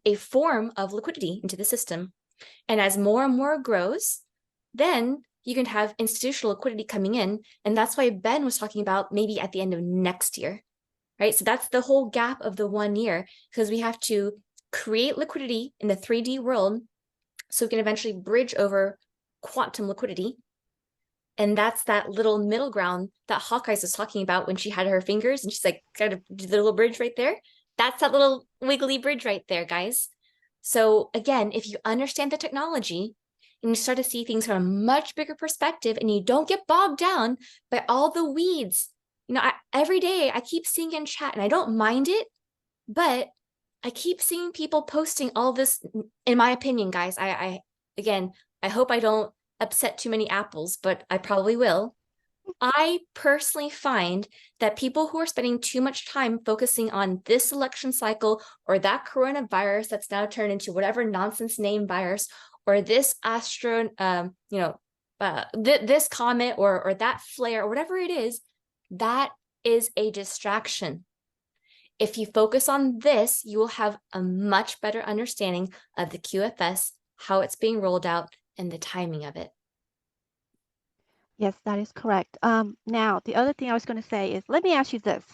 a form of liquidity into the system. And as more and more grows, then you can have institutional liquidity coming in. And that's why Ben was talking about maybe at the end of next year, right? So that's the whole gap of the 1 year, because we have to create liquidity in the 3D world so we can eventually bridge over quantum liquidity. And that's that little middle ground that Hawkeyes was talking about when she had her fingers and she's like, got a little bridge right there. That's that little wiggly bridge right there, guys. So again, if you understand the technology and you start to see things from a much bigger perspective and you don't get bogged down by all the weeds, every day I keep seeing in chat and I don't mind it, but I keep seeing people posting all this, in my opinion, guys, again, I hope I don't upset too many apples, but I probably will. I personally find that people who are spending too much time focusing on this election cycle or that coronavirus that's now turned into whatever nonsense name virus or this this comet or that flare or whatever it is, that is a distraction. If you focus on this, you will have a much better understanding of the QFS, how it's being rolled out, and the timing of it. Yes, that is correct. Now, the other thing I was going to say is, let me ask you this.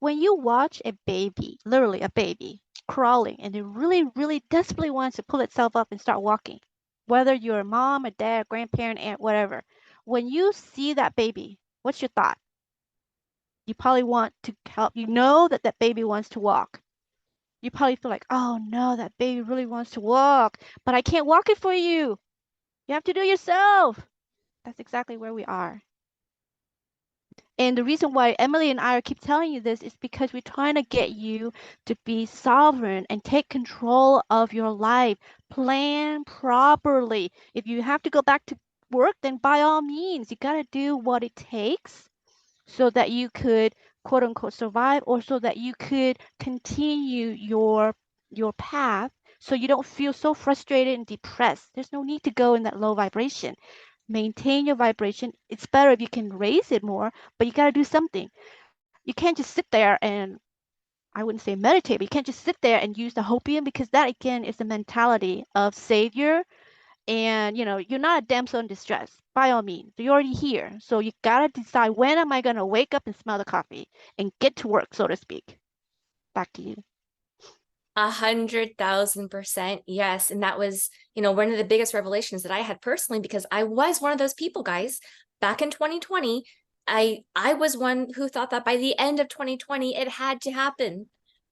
When you watch a baby, literally a baby, crawling and it really, really desperately wants to pull itself up and start walking, whether you're a mom, a dad, grandparent, aunt, whatever, when you see that baby, what's your thought? You probably want to help. You know that that baby wants to walk. You probably feel like, oh no, that baby really wants to walk, but I can't walk it for you. You have to do it yourself. That's exactly where we are. And the reason why Emily and I keep telling you this is because we're trying to get you to be sovereign and take control of your life. Plan properly. If you have to go back to work, then by all means, you got to do what it takes so that you could quote unquote survive, or so that you could continue your path so you don't feel so frustrated and depressed. There's no need to go in that low vibration. Maintain your vibration. It's better if you can raise it more, but you got to do something. You can't just sit there and, I wouldn't say meditate, but you can't just sit there and use the hopium, because that again is the mentality of savior. And you're not a damsel in distress by all means. You're already here. So you got to decide, when am I going to wake up and smell the coffee and get to work, so to speak. Back to you. 100,000%. Yes. And that was, one of the biggest revelations that I had personally, because I was one of those people, guys, back in 2020. I was one who thought that by the end of 2020, it had to happen.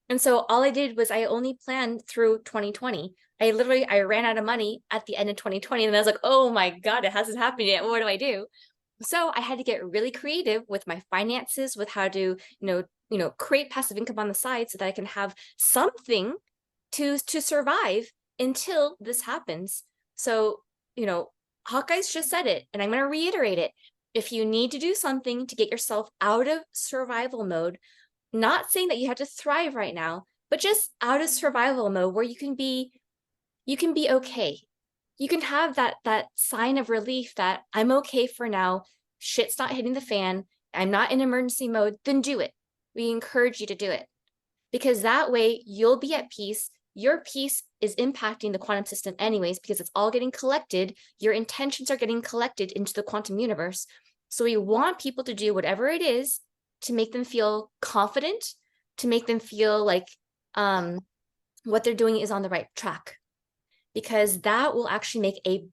And so all I did was I only planned through 2020. I ran out of money at the end of 2020 and I was like, oh my God, it hasn't happened yet. What do I do? So I had to get really creative with my finances, with how to, create passive income on the side so that I can have something to survive until this happens. So, Hawkeye's just said it, and I'm going to reiterate it. If you need to do something to get yourself out of survival mode, not saying that you have to thrive right now, but just out of survival mode where you can be okay. You can have that sign of relief that I'm okay for now. Shit's not hitting the fan. I'm not in emergency mode. Then do it. We encourage you to do it, because that way you'll be at peace. Your peace is impacting the quantum system anyways, because it's all getting collected. Your intentions are getting collected into the quantum universe. So we want people to do whatever it is to make them feel confident, to make them feel like what they're doing is on the right track, because that will actually make a